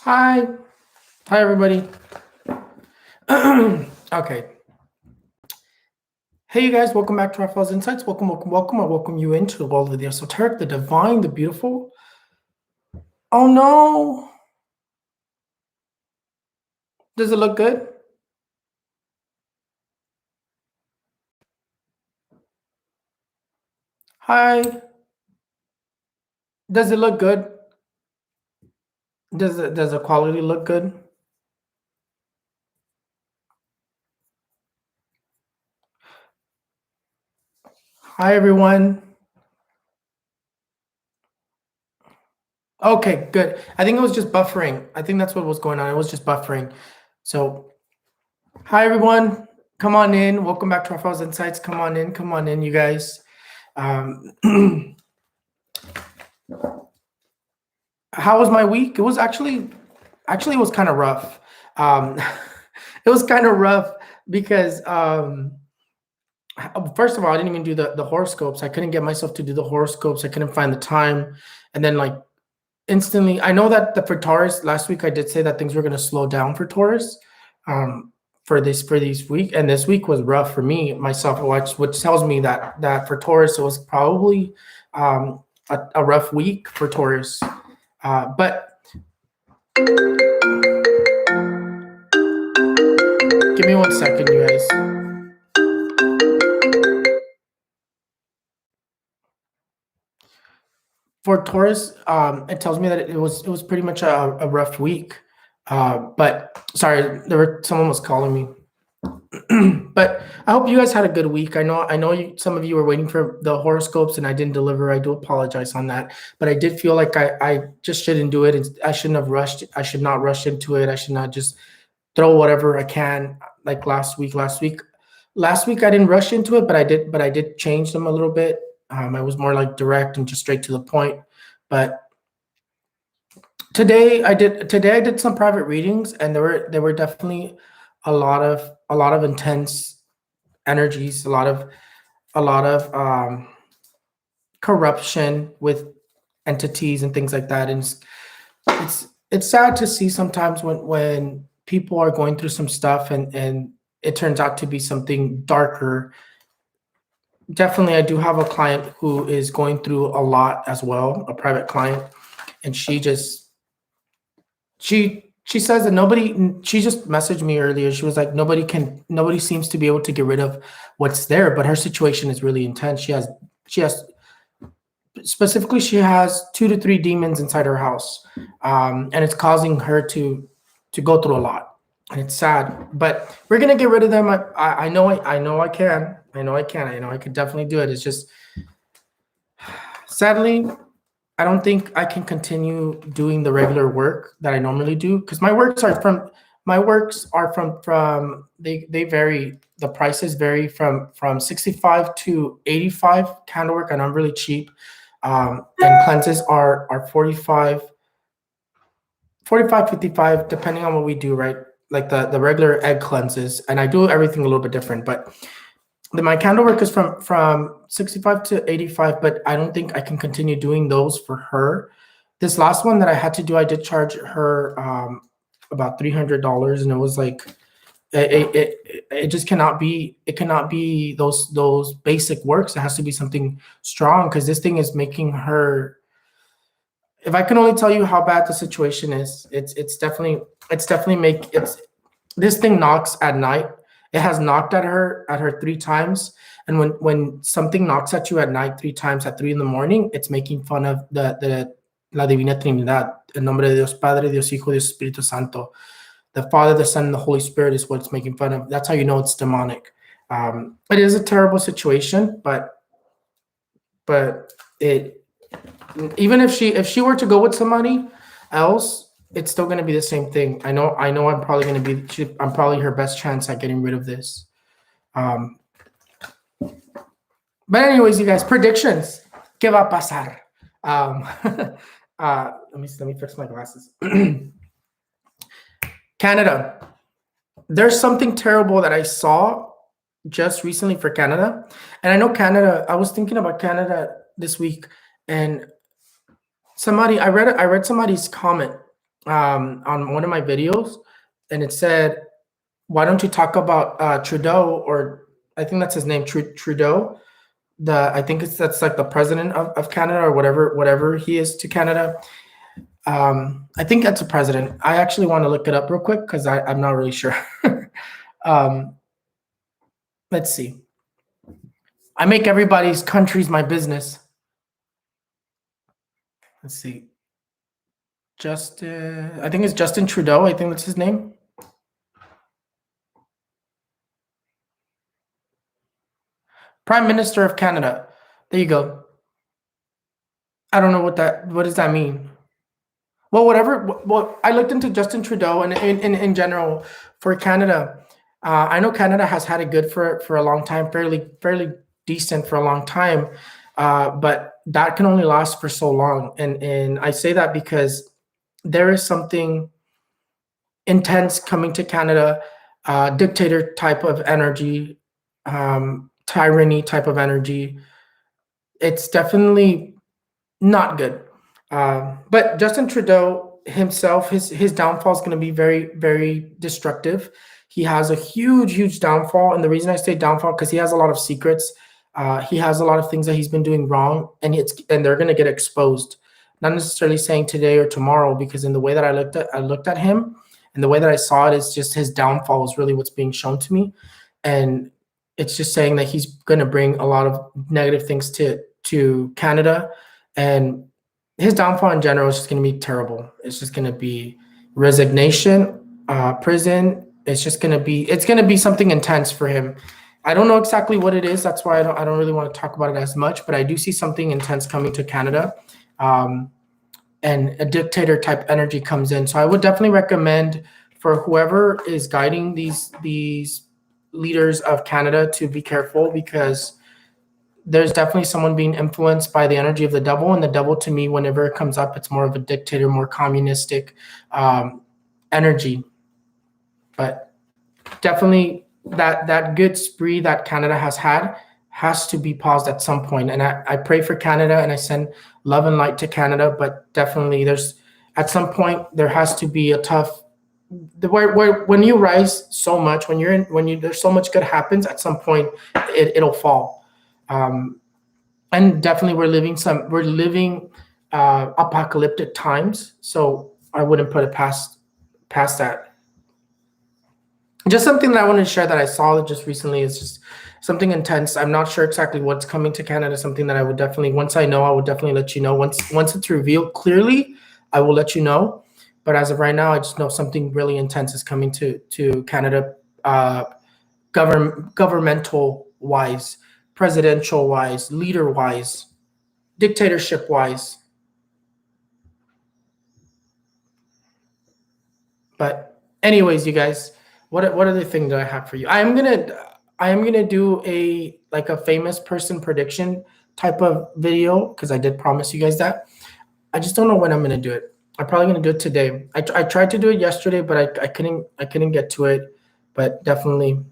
Hi. Hi, everybody. Okay. Hey, you guys. Welcome back to Raphael's Insights. Welcome. I welcome you into the world of the esoteric, the divine, the beautiful. Oh, no. Does it look good? Hi. Does it look good? Does the quality look good? Hi, everyone. Okay, good. I think it was just buffering. I think that's what was going on. It was just buffering. So, hi, everyone. Come on in. Welcome back to Raphael's Insights. Come on in. Come on in, you guys. How was my week? It was actually it was kind of rough. It was kind of rough because first of all, I didn't even do the horoscopes. I couldn't get myself to do the horoscopes. I couldn't find the time, and then like instantly, I know that for Taurus last week I did say that things were going to slow down for Taurus. For these week, and this week was rough for me myself, which tells me that for Taurus it was probably a rough week for Taurus. But give me 1 second, you guys. For Taurus, it tells me that it was pretty much a rough week. But sorry, someone was calling me. But I hope you guys had a good week. I know some of you were waiting for the horoscopes and I didn't deliver. I do apologize on that. But I did feel like I just shouldn't do it. I shouldn't have rushed. I should not rush into it. I should not just throw whatever I can like last week. Last week I didn't rush into it, but I did change them a little bit. I was more like direct and just straight to the point. But today I did some private readings, and there were definitely a lot of intense energies, a lot of corruption with entities and things like that. And it's sad to see sometimes when people are going through some stuff and it turns out to be something darker. Definitely, I do have a client who is going through a lot as well, a private client, and she says that she just messaged me earlier. She was like, nobody seems to be able to get rid of what's there, but her situation is really intense. She has specifically, she has 2 to 3 demons inside her house, and it's causing her to go through a lot, and it's sad. But we're gonna get rid of them. I know I can. I know I could definitely do it. It's just sadly, I don't think I can continue doing the regular work that I normally do because my works are from they vary. The prices vary from 65 to 85 candle work, and I'm really cheap. And cleanses are 45, 55 depending on what we do, right? Like the regular egg cleanses, and I do everything a little bit different, but my candle work is from 65 to 85, but I don't think I can continue doing those for her. This last one that I had to do, I did charge her about $300, and it was like it just cannot be. It cannot be those basic works. It has to be something strong because this thing is making her. If I can only tell you how bad the situation is, it's definitely this thing knocks at night. It has knocked at her 3 times, and when something knocks at you at night 3 times at 3 in the morning, it's making fun of the la Divina Trinidad, el nombre de Dios Padre, Dios Hijo, Dios Espíritu Santo. The Father, the Son, and the Holy Spirit is what it's making fun of. That's how you know it's demonic. It is a terrible situation, but it even if she were to go with somebody else, it's still going to be the same thing. I know I'm probably going to be I'm probably her best chance at getting rid of this. But anyways, you guys, predictions. ¿Qué va a pasar? Let me fix my glasses. Canada. There's something terrible that I saw just recently for Canada. And I know Canada, I was thinking about Canada this week, and I read somebody's comment, on one of my videos, and it said, "Why don't you talk about Trudeau?" Or I think that's his name, Trudeau. I think that's like the president of Canada, or whatever he is to Canada. I think that's a president. I actually want to look it up real quick because I'm not really sure. um, let's see. I make everybody's countries my business. Let's see. I think it's Justin Trudeau. I think that's his name. Prime Minister of Canada. There you go. I don't know what does that mean? Well, whatever. Well, I looked into Justin Trudeau and in general for Canada. I know Canada has had it good for a long time, fairly decent for a long time, but that can only last for so long. And I say that because there is something intense coming to Canada, dictator type of energy, tyranny type of energy. It's definitely not good. But Justin Trudeau himself, his downfall is going to be very destructive. He has a huge downfall, and the reason I say downfall because he has a lot of secrets. He has a lot of things that he's been doing wrong, and they're going to get exposed. Not necessarily saying today or tomorrow, because in the way that I looked at him, and the way that I saw it is just his downfall is really what's being shown to me, and it's just saying that he's going to bring a lot of negative things to Canada, and his downfall in general is just going to be terrible. It's just going to be resignation, prison. It's going to be something intense for him. I don't know exactly what it is. That's why I don't really want to talk about it as much, but I do see something intense coming to Canada. And a dictator type energy comes in. So I would definitely recommend for whoever is guiding these leaders of Canada to be careful, because there's definitely someone being influenced by the energy of the devil. And the devil, to me, whenever it comes up, it's more of a dictator, more communistic energy. But definitely that good spree that Canada has had has to be paused at some point. And I pray for Canada, and I send love and light to Canada. But definitely at some point there has to be a tough, where when you rise so much, there's so much good happens, at some point it'll fall. And definitely we're living apocalyptic times. So I wouldn't put it past that. Just something that I wanted to share that I saw just recently is just something intense. I'm not sure exactly what's coming to Canada. Something that I would definitely, once I know, I would definitely let you know. Once it's revealed clearly, I will let you know. But as of right now, I just know something really intense is coming to Canada, governmental wise, presidential wise, leader wise, dictatorship wise. But anyways, you guys, what other thing do I have for you? I am gonna do a famous person prediction type of video, because I did promise you guys that. I just don't know when I'm gonna do it. I'm probably gonna do it today. I tried to do it yesterday, but I couldn't get to it. But definitely.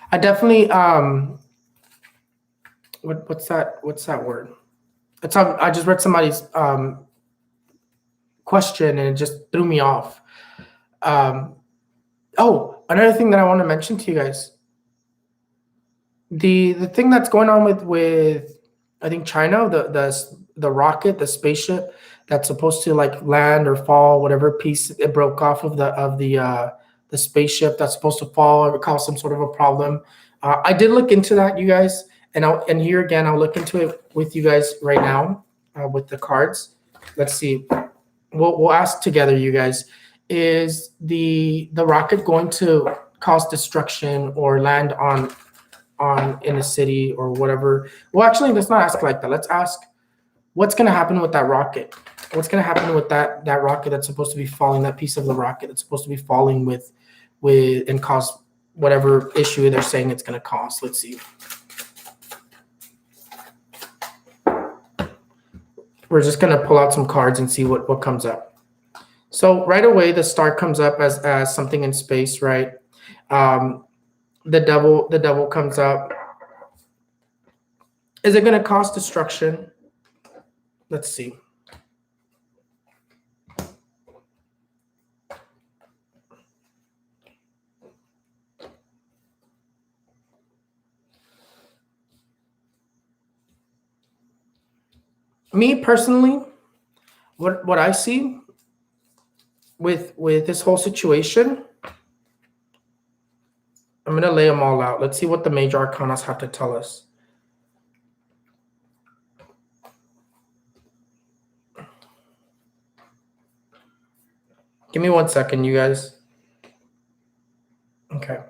I definitely what's that word? I just read somebody's question, and it just threw me off. Oh, another thing that I want to mention to you guys. The thing that's going on with I think China, the rocket, the spaceship that's supposed to land or fall, whatever piece it broke off of the spaceship that's supposed to fall or cause some sort of a problem. I did look into that, you guys, and here again I'll look into it with you guys right now with the cards. Let's see. We'll ask together, you guys. Is the rocket going to cause destruction or land on in a city or whatever? Well, actually, let's not ask like that. Let's ask what's going to happen with that rocket. What's going to happen with that rocket that's supposed to be falling? That piece of the rocket that's supposed to be falling with and cause whatever issue they're saying it's going to cause. Let's see. We're just going to pull out some cards and see what comes up. So right away, the star comes up as something in space, right? Um, the devil comes up. Is it going to cause destruction? Let's see. Me personally, what I see with this whole situation, I'm gonna lay them all out. Let's see what the major arcanas have to tell us. Give me 1 second, you guys. Okay.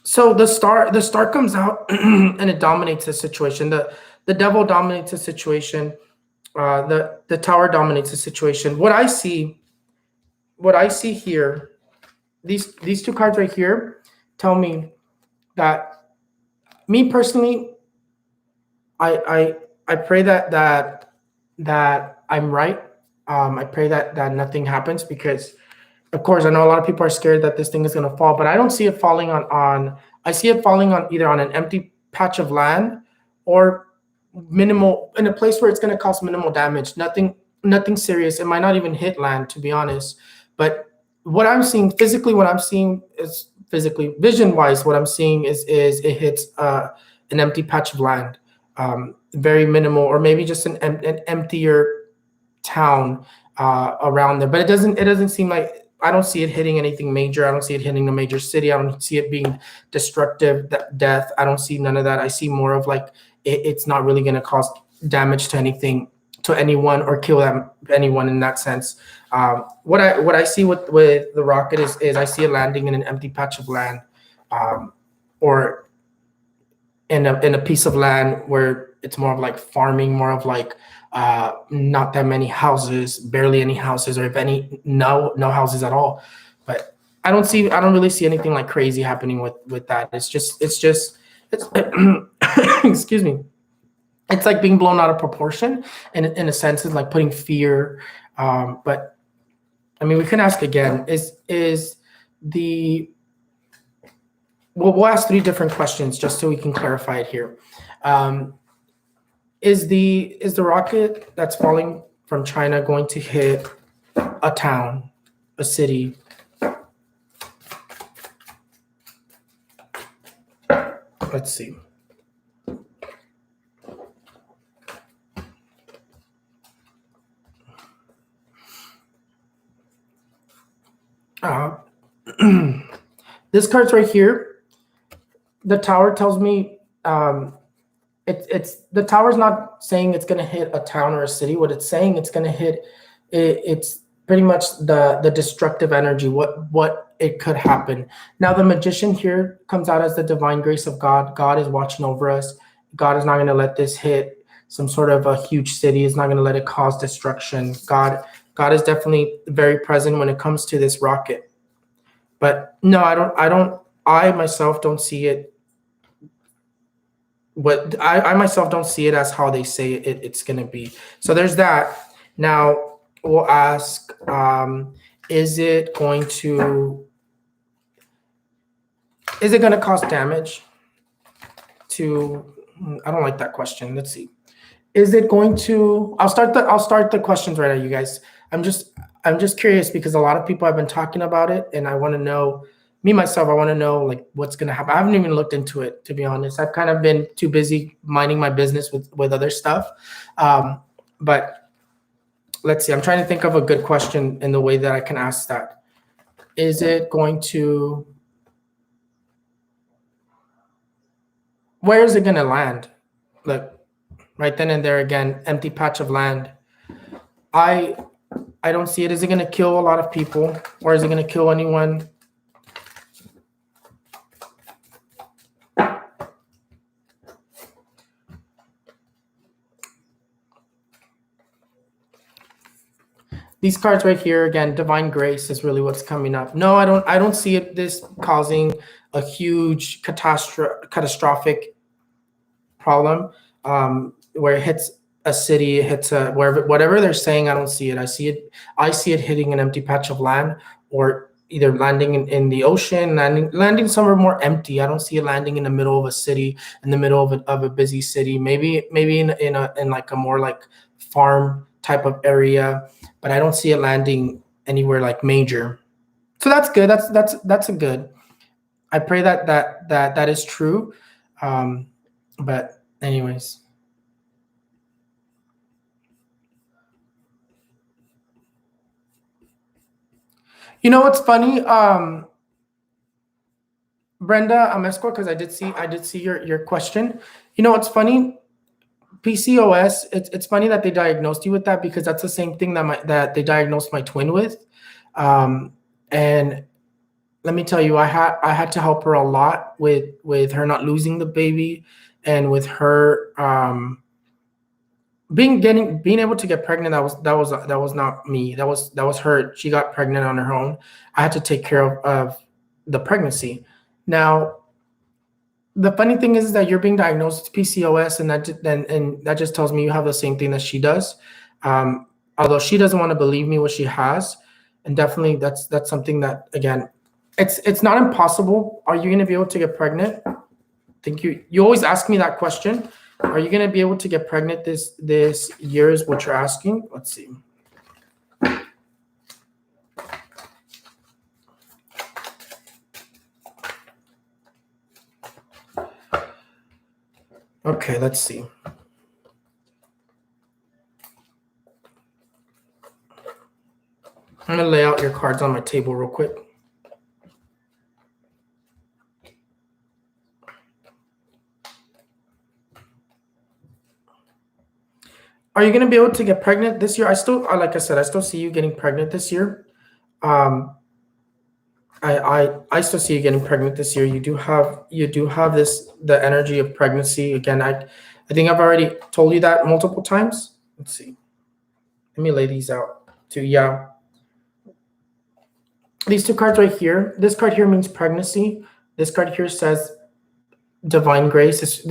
So the star comes out and it dominates the situation. The devil dominates the situation. The tower dominates the situation. What I see here, these two cards right here tell me that, me personally, I pray that I'm right. I pray that nothing happens, because of course I know a lot of people are scared that this thing is going to fall, but I don't see it falling on I see it falling on either on an empty patch of land, or minimal, in a place where it's going to cause minimal damage. Nothing serious. It might not even hit land, to be honest. But what I'm seeing is physically, vision wise, what I'm seeing is it hits an empty patch of land, very minimal, or maybe just an emptier town around there. But it doesn't seem like, I don't see it hitting anything major. I don't see it hitting a major city. I don't see it being destructive, death. I don't see none of that. I see more of like it's not really going to cause damage to anything, to anyone, or kill anyone in that sense. What I see with the rocket is I see it landing in an empty patch of land, or in a piece of land where it's more of like farming, more of like not that many houses, barely any houses, or if any, no houses at all. But I don't really see anything like crazy happening with that. It's excuse me. It's like being blown out of proportion, and in a sense, it's like putting fear. But I mean, we can ask again: is the we'll ask 3 different questions just so we can clarify it here. Is the rocket that's falling from China going to hit a town, a city? Let's see. This card's right here. The tower tells me it's the tower's not saying it's going to hit a town or a city. What it's saying it's going to hit, it's pretty much the destructive energy, what it could happen. Now the magician here comes out as the divine grace of God. God is watching over us. God is not going to let this hit some sort of a huge city. He's not going to let it cause destruction. God is definitely very present when it comes to this rocket. But no, I myself don't see it. What I myself don't see it as how they say it's going to be. So there's that. Now we'll ask, is it going to cause damage to, I don't like that question. Let's see. Is it going to, I'll start the questions right now, you guys. I'm just curious, because a lot of people have been talking about it, and I want to know, me myself, I want to know like what's going to happen. I haven't even looked into it, to be honest. I've kind of been too busy minding my business with other stuff. But let's see. I'm trying to think of a good question in the way that I can ask that. Is it going to, where is it going to land? Look, right then and there again, empty patch of land. I don't see it. Is it going to kill a lot of people, or is it going to kill anyone? These cards right here, again, divine grace is really what's coming up. No, I don't see it this causing a huge catastrophic problem, where it hits a city, it hits a wherever, whatever they're saying, I don't see it. I see it hitting an empty patch of land, or either landing in the ocean, landing somewhere more empty. I don't see it landing in the middle of a city, in the middle of a busy city. Maybe in like a more like farm type of area, but I don't see it landing anywhere like major. So that's good. That's a good. I pray that is true. But anyways. You know what's funny? Brenda Amesco, because I did see your question. You know what's funny? PCOS. It's funny that they diagnosed you with that, because that's the same thing that they diagnosed my twin with. And let me tell you, I had to help her a lot with her not losing the baby, and with her being able to get pregnant. That was not me. That was her. She got pregnant on her own. I had to take care of the pregnancy. Now, the funny thing is that you're being diagnosed with PCOS, and that just tells me you have the same thing that she does. Although she doesn't want to believe me what she has, and definitely that's something that, again, it's not impossible. Are you going to be able to get pregnant? I think you always ask me that question. Are you going to be able to get pregnant this year is what you're asking. Let's see. Okay, let's see. I'm going to lay out your cards on my table real quick. Are you going to be able to get pregnant this year? Like I said, I still see you getting pregnant this year. I still see you getting pregnant this year. You do have the energy of pregnancy. Again, I think I've already told you that multiple times. Let's see. Let me lay these out too. Yeah. These two cards right here. This card here means pregnancy. This card here says divine grace.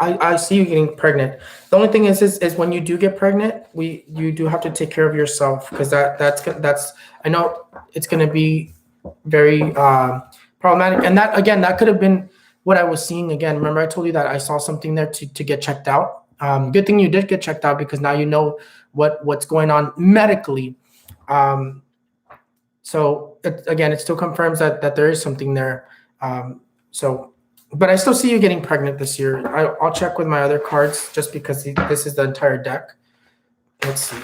I see you getting pregnant. The only thing is when you do get pregnant, you do have to take care of yourself, because that's I know it's going to be very problematic. And that, again, that could have been what I was seeing. Again, remember I told you that I saw something there to get checked out. Good thing you did get checked out, because now you know what's going on medically. So it still confirms that there is something there. But I still see you getting pregnant this year. I'll check with my other cards, just because this is the entire deck. Let's see.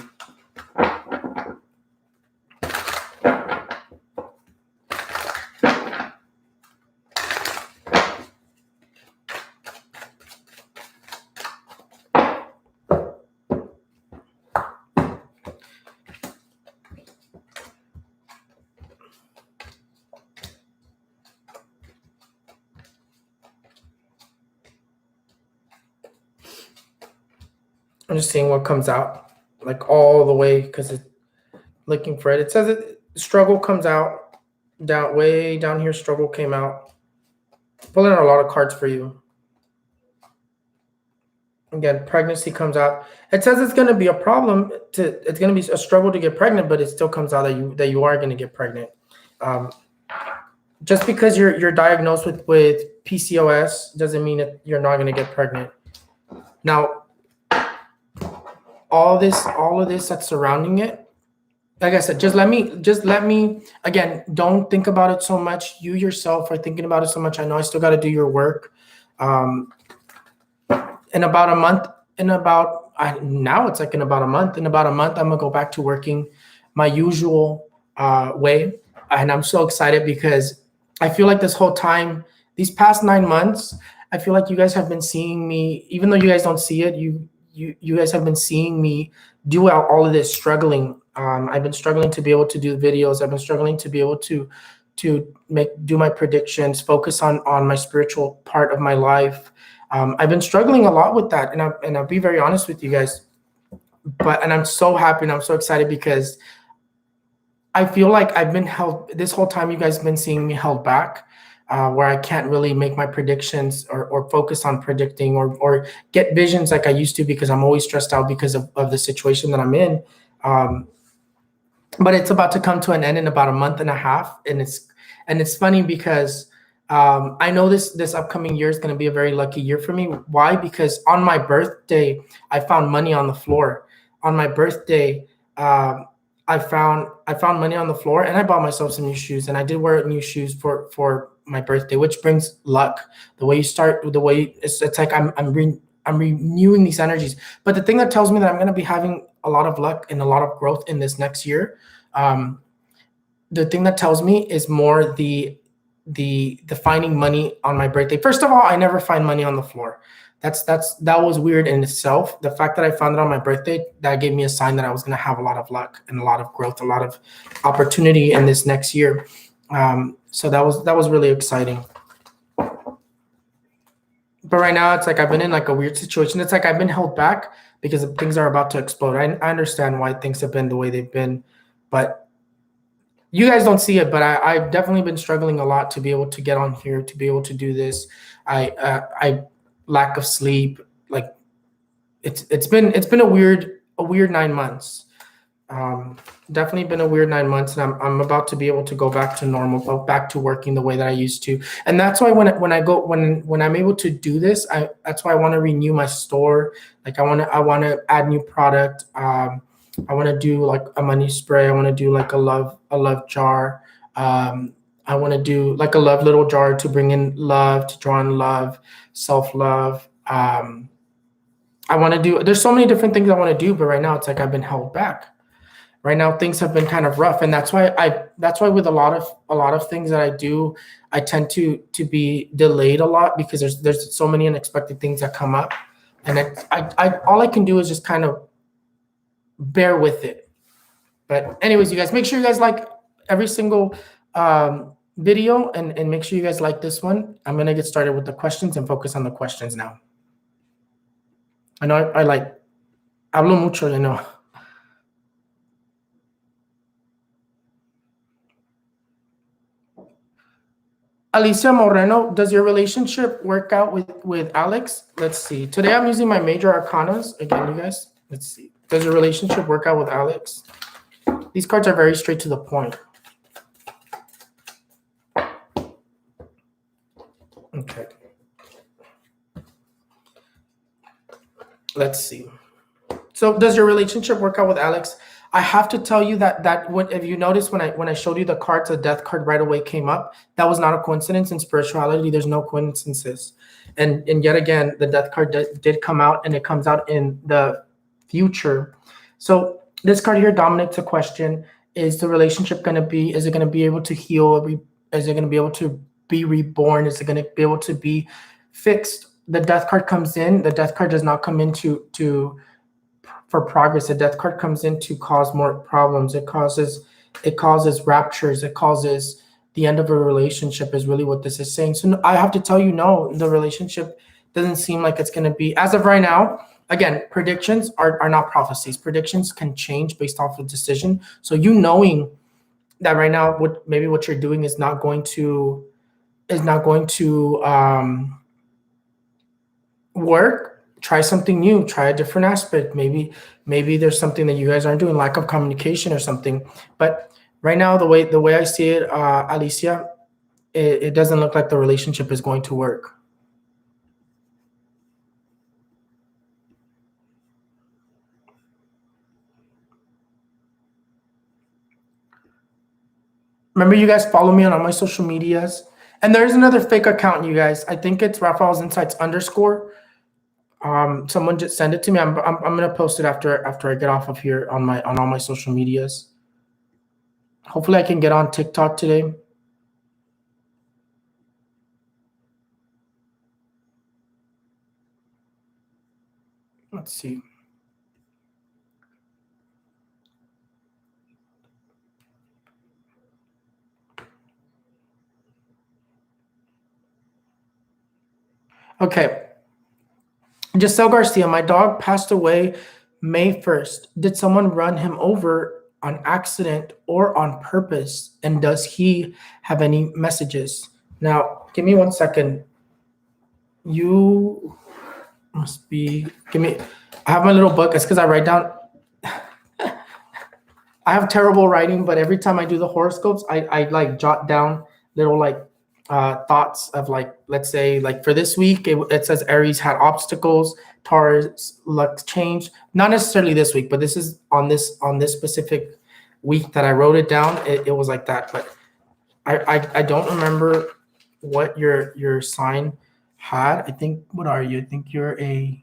I'm just seeing what comes out, like all the way, because it's looking for it. It says struggle comes out, way down here. Struggle came out. Pulling out a lot of cards for you. Again, pregnancy comes out. It says it's going to be a problem. It's going to be a struggle to get pregnant, but it still comes out that you are going to get pregnant. Just because you're diagnosed with PCOS doesn't mean that you're not going to get pregnant. Now, all of this that's surrounding it, like I said, just let me again, don't think about it so much. You yourself are thinking about it so much. I know I still got to do your work. In about a month, now it's like in about a month, I'm gonna go back to working my usual way. And I'm so excited, because I feel like this whole time, these past 9 months, I feel like you guys have been seeing me, even though you guys don't see it, you guys have been seeing me do all of this struggling. I've been struggling to be able to do videos. I've been struggling to be able to do my predictions, focus on my spiritual part of my life. I've been struggling a lot with that, and I'll be very honest with you guys. And I'm so happy and I'm so excited, because I feel like I've been held this whole time. You guys have been seeing me held back. where I can't really make my predictions or focus on predicting or get visions like I used to, because I'm always stressed out because of the situation that I'm in. But it's about to come to an end in about a month and a half, and it's funny because I know this upcoming year is going to be a very lucky year for me. Why? Because on my birthday, I found money on the floor. On my birthday, I found money on the floor, and I bought myself some new shoes, and I did wear new shoes for my birthday, which brings luck. The way you start, the way it's like I'm renewing these energies. But the thing that tells me that I'm going to be having a lot of luck and a lot of growth in this next year, the thing that tells me is more the finding money on my birthday. First of all, I never find money on the floor. That was weird in itself. The fact that I found it on my birthday, that gave me a sign that I was going to have a lot of luck and a lot of growth, a lot of opportunity in this next year. So that was really exciting. But right now, it's like I've been in like a weird situation. It's like I've been held back because things are about to explode. I understand why things have been the way they've been, but you guys don't see it. But I've definitely been struggling a lot to be able to get on here, to be able to do this. I lack of sleep. Like it's been a weird 9 months. Definitely been a weird 9 months, and I'm about to be able to go back to normal, go back to working the way that I used to. And that's why when I'm able to do this, that's why I want to renew my store. Like I want to add new product. I want to do like a money spray. I want to do like a love jar. I want to do like a love little jar to bring in love, to draw in love, self-love. I want to do. There's so many different things I want to do, but right now it's like I've been held back. Right now things have been kind of rough, and that's why with a lot of things that I do, I tend to be delayed a lot, because there's so many unexpected things that come up, and I all I can do is just kind of bear with it. But anyways, you guys, make sure you guys like every single video, and make sure you guys like this one. I'm gonna get started with the questions and focus on the questions now. I know I like hablo mucho, you know. Alicia Moreno, does your relationship work out with Alex? Let's see. Today I'm using my major arcanas. Again, you guys, let's see. Does your relationship work out with Alex? These cards are very straight to the point. Okay. Let's see. So does your relationship work out with Alex? I have to tell you that if you notice when I showed you the cards, the death card right away came up. That was not a coincidence. In spirituality, there's no coincidences. And yet again, the death card did come out, and it comes out in the future. So this card here dominates a question: is the relationship going to be? Is it going to be able to heal? Is it going to be able to be reborn? Is it going to be able to be fixed? The death card comes in. The death card does not come into for progress. The death card comes in to cause more problems. It causes raptures. It causes the end of a relationship, is really what this is saying. So I have to tell you, no, the relationship doesn't seem like it's going to be, as of right now. Again, predictions are not prophecies. Predictions can change based off of decision. So you knowing that right now what you're doing is not going to work. Try something new, try a different aspect. Maybe there's something that you guys aren't doing, lack of communication or something. But right now, the way I see it, Alicia, it doesn't look like the relationship is going to work. Remember, you guys follow me on all my social medias. And there's another fake account, you guys. I think it's Raphaelsinsights _ someone just send it to me. I'm gonna post it after I get off of here on all my social medias. Hopefully I can get on TikTok today. Let's see. Okay. Giselle Garcia, my dog passed away May 1st. Did someone run him over on accident or on purpose? And does he have any messages? Now, Give me 1 second. You must be. Give me. I have my little book. It's because I write down. I have terrible writing, but every time I do the horoscopes, I like jot down little like thoughts of like, let's say like for this week, it says Aries had obstacles, Taurus luck changed. Not necessarily this week, but this is on this specific week that I wrote it down. It was like that, but I don't remember what your sign had. I think, what are you? I think you're a,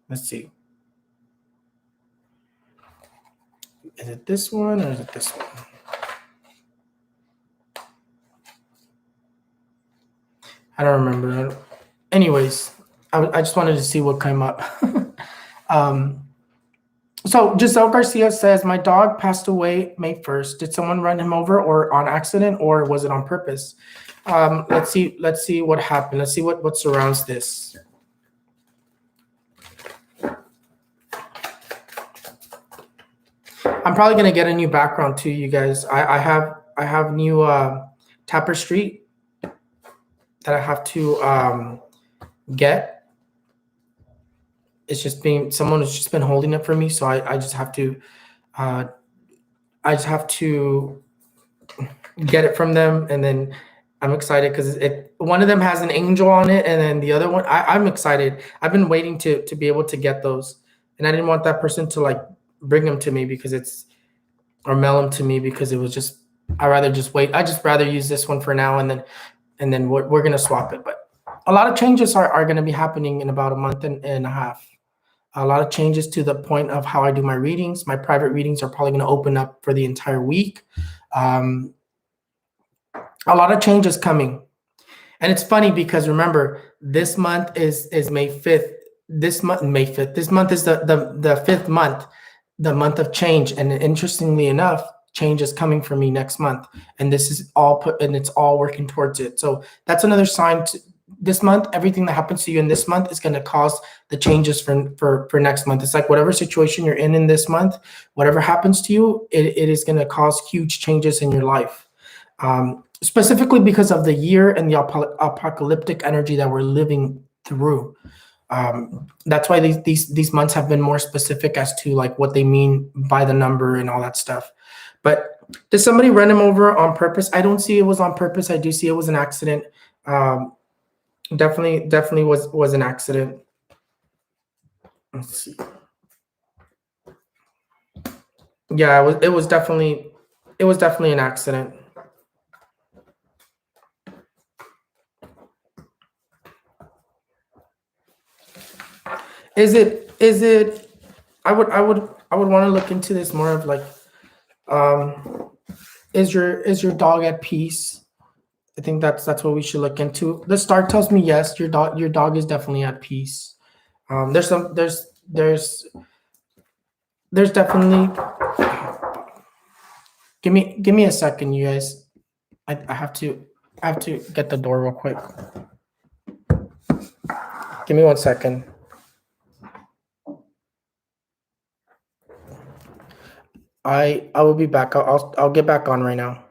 let's see. Is it this one or is it this one? I don't remember. Anyways, I just wanted to see what came up. So Giselle Garcia says, my dog passed away May 1st. Did someone run him over or on accident, or was it on purpose? Let's see what happened. Let's see what surrounds this. I'm probably gonna get a new background too, you guys. I have new tapestry that I have to get. It's just being, someone has just been holding it for me, so I just have to get it from them, and then I'm excited because one of them has an angel on it, and then the other one, I'm excited. I've been waiting to be able to get those, and I didn't want that person to like bring them to me or mail them to me, because it was just, I'd rather just wait. I just rather use this one for now, and then we're gonna swap it. But a lot of changes are gonna be happening in about a month and a half. A lot of changes to the point of how I do my readings. My private readings are probably going to open up for the entire week. A lot of changes coming. And it's funny because remember, this month is May 5th. This month, May 5th. This month is the fifth month, the month of change. And interestingly enough, change is coming for me next month. And this is all and it's all working towards it. So that's another sign this month. Everything that happens to you in this month is going to cause the changes for next month. It's like whatever situation you're in this month, whatever happens to you, it is going to cause huge changes in your life. Specifically because of the year and the apocalyptic energy that we're living through. That's why these months have been more specific as to like what they mean by the number and all that stuff. But did somebody run him over on purpose? I don't see it was on purpose. I do see it was an accident. Definitely was an accident. Let's see. Yeah, it was definitely an accident. Is it I would want to look into this more of like, is your dog at peace? I think that's what we should look into. The star tells me yes, your dog is definitely at peace. There's definitely. Give me a second, you guys. I have to get the door real quick. Give me 1 second. I will be back. I'll get back on right now.